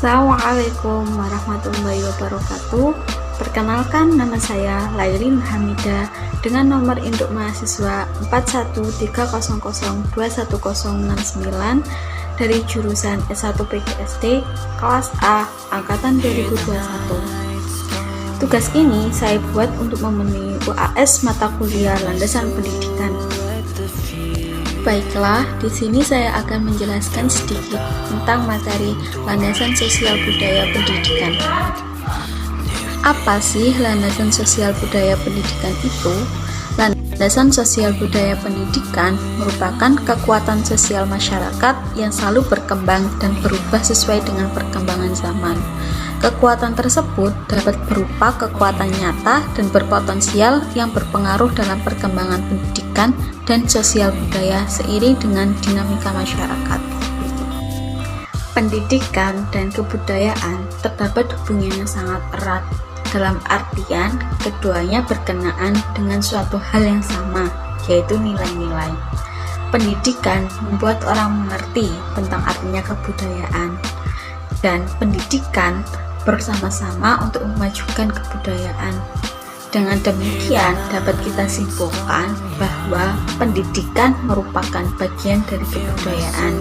Assalamualaikum warahmatullahi wabarakatuh. Perkenalkan, nama saya Lailin Hamidah dengan nomor induk mahasiswa 4130021069 dari jurusan S1 PGSD kelas A angkatan 2021. Tugas ini saya buat untuk memenuhi UAS mata kuliah landasan pendidikan. Baiklah, di sini saya akan menjelaskan sedikit tentang materi landasan sosial budaya pendidikan. Apa sih landasan sosial budaya pendidikan itu? Landasan sosial budaya pendidikan merupakan kekuatan sosial masyarakat yang selalu berkembang dan berubah sesuai dengan perkembangan zaman. Kekuatan tersebut dapat berupa kekuatan nyata dan berpotensial yang berpengaruh dalam perkembangan pendidikan dan sosial budaya seiring dengan dinamika masyarakat. Pendidikan dan kebudayaan terdapat hubungannya sangat erat, dalam artian keduanya berkenaan dengan suatu hal yang sama, yaitu nilai-nilai. Pendidikan membuat orang mengerti tentang artinya kebudayaan, dan pendidikan bersama-sama untuk memajukan kebudayaan. Dengan demikian, dapat kita simpulkan bahwa pendidikan merupakan bagian dari kebudayaan.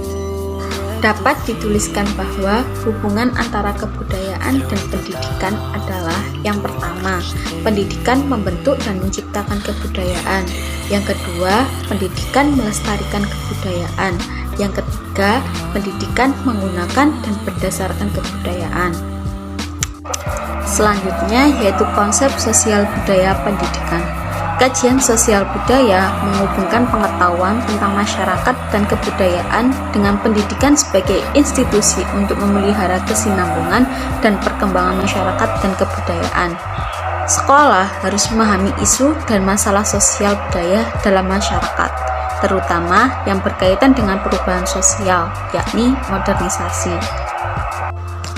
Dapat dituliskan bahwa hubungan antara kebudayaan dan pendidikan adalah: yang pertama, pendidikan membentuk dan menciptakan kebudayaan; yang kedua, pendidikan melestarikan kebudayaan; yang ketiga, pendidikan menggunakan dan berdasarkan kebudayaan. Selanjutnya yaitu konsep sosial budaya pendidikan. Kajian sosial budaya menghubungkan pengetahuan tentang masyarakat dan kebudayaan dengan pendidikan sebagai institusi untuk memelihara kesinambungan dan perkembangan masyarakat dan kebudayaan. Sekolah harus memahami isu dan masalah sosial budaya dalam masyarakat, terutama yang berkaitan dengan perubahan sosial, yakni modernisasi.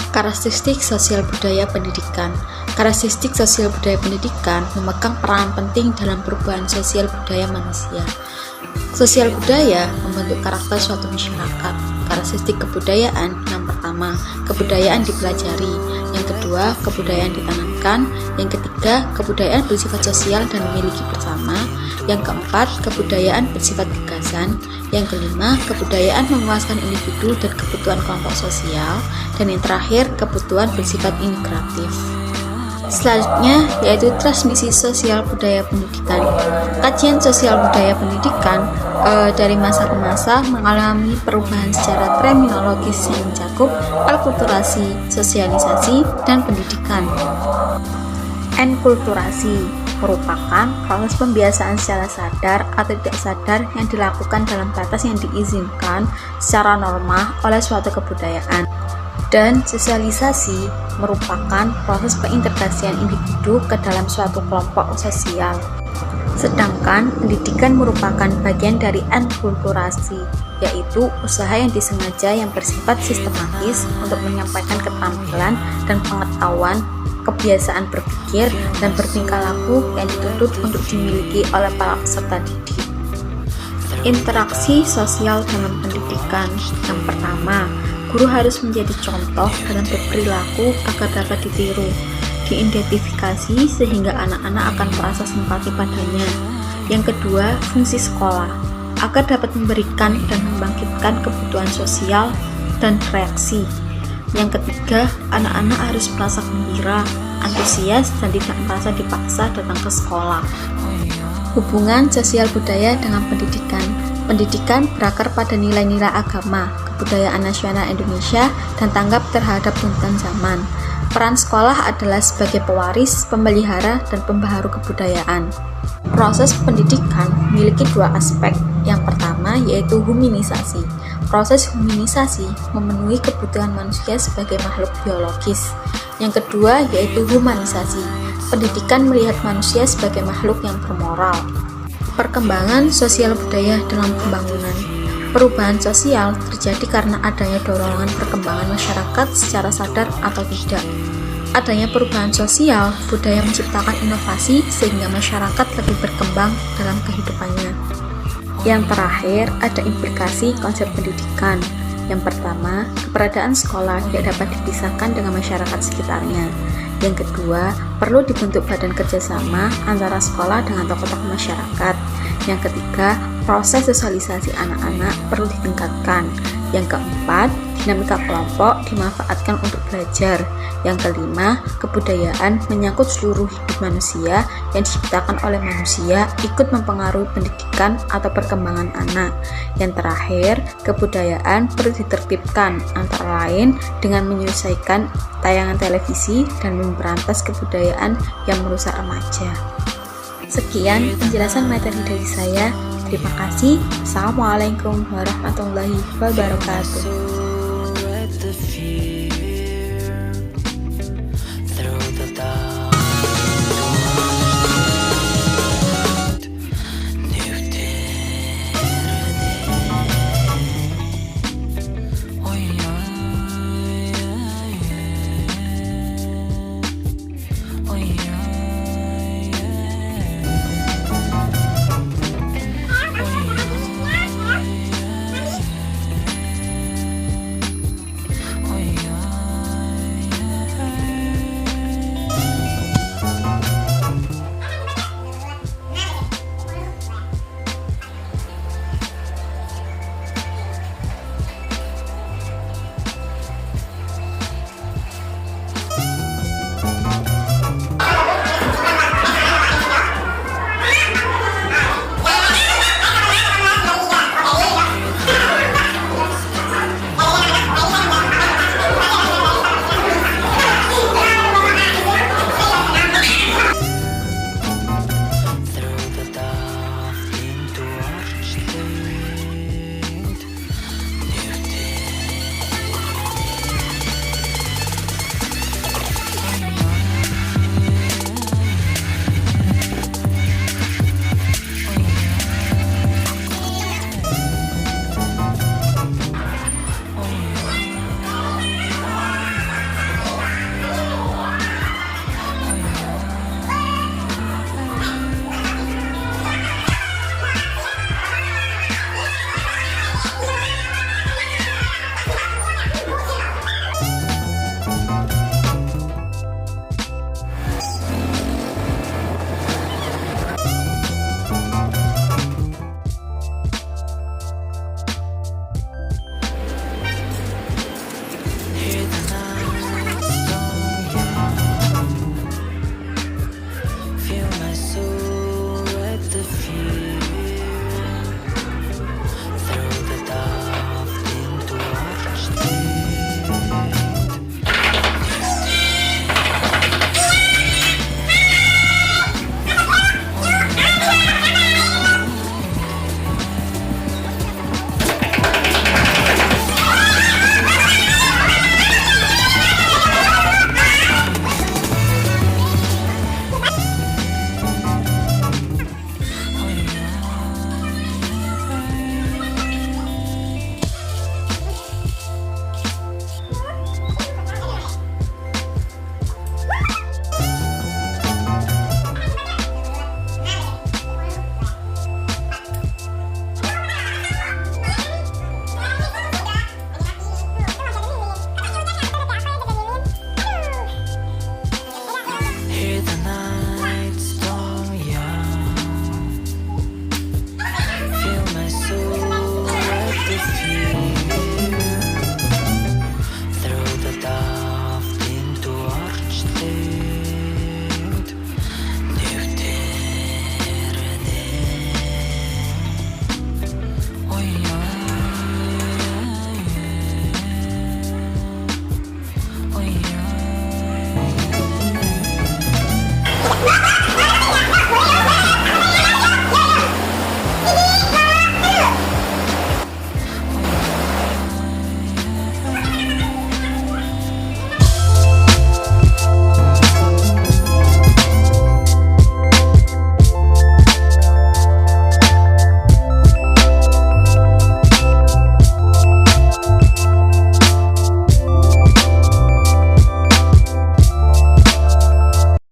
Karakteristik sosial budaya pendidikan. Karakteristik sosial budaya pendidikan memegang peranan penting dalam perubahan sosial budaya manusia. Sosial budaya membentuk karakter suatu masyarakat. Karakteristik kebudayaan: yang pertama, kebudayaan dipelajari; yang kedua, kebudayaan ditanamkan; yang ketiga, kebudayaan bersifat sosial dan memiliki bersama; yang keempat, kebudayaan bersifat gagasan; yang kelima, kebudayaan memuaskan individu dan kebutuhan kelompok sosial; dan yang terakhir, kebutuhan bersifat integratif. Selanjutnya yaitu transmisi sosial budaya pendidikan. Kajian sosial budaya pendidikan dari masa ke masa mengalami perubahan secara terminologis yang mencakup alkulturasi, sosialisasi, dan pendidikan. Enkulturasi merupakan proses pembiasaan secara sadar atau tidak sadar yang dilakukan dalam batas yang diizinkan secara norma oleh suatu kebudayaan. Dan sosialisasi merupakan proses pengintegrasian individu ke dalam suatu kelompok sosial. Sedangkan pendidikan merupakan bagian dari enkulturasi, yaitu usaha yang disengaja yang bersifat sistematis untuk menyampaikan keterampilan dan pengetahuan, kebiasaan berpikir, dan bertingkah laku yang dituntut untuk dimiliki oleh para peserta didik. Interaksi sosial dalam pendidikan. Yang pertama, guru harus menjadi contoh dalam berperilaku agar dapat ditiru, diidentifikasi sehingga anak-anak akan merasa simpati padanya. Yang kedua, fungsi sekolah agar dapat memberikan dan membangkitkan kebutuhan sosial dan reaksi. Yang ketiga, anak-anak harus merasa gembira, antusias, dan tidak merasa dipaksa datang ke sekolah. Hubungan sosial budaya dengan pendidikan. Pendidikan berakar pada nilai-nilai agama, kebudayaan nasional Indonesia, dan tanggap terhadap tuntutan zaman. Peran sekolah adalah sebagai pewaris, pemelihara, dan pembaharu kebudayaan. Proses pendidikan memiliki dua aspek. Yang pertama yaitu humanisasi. Proses humanisasi memenuhi kebutuhan manusia sebagai makhluk biologis. Yang kedua yaitu humanisasi. Pendidikan melihat manusia sebagai makhluk yang bermoral. Perkembangan sosial budaya dalam pembangunan. Perubahan sosial terjadi karena adanya dorongan perkembangan masyarakat secara sadar atau tidak. Adanya perubahan sosial, budaya menciptakan inovasi sehingga masyarakat lebih berkembang dalam kehidupannya. Yang terakhir, ada implikasi konsep pendidikan. Yang pertama, keberadaan sekolah tidak dapat dipisahkan dengan masyarakat sekitarnya. Yang kedua, perlu dibentuk badan kerjasama antara sekolah dengan tokoh-tokoh masyarakat. Yang ketiga, proses sosialisasi anak-anak perlu ditingkatkan. Yang keempat, dinamika kelompok dimanfaatkan untuk belajar. Yang kelima, kebudayaan menyangkut seluruh hidup manusia yang diciptakan oleh manusia ikut mempengaruhi pendidikan atau perkembangan anak. Yang terakhir, kebudayaan perlu ditertibkan antara lain dengan menyelesaikan tayangan televisi dan memberantas kebudayaan yang merusak remaja. Sekian penjelasan materi dari saya. Terima kasih. Assalamualaikum warahmatullahi wabarakatuh.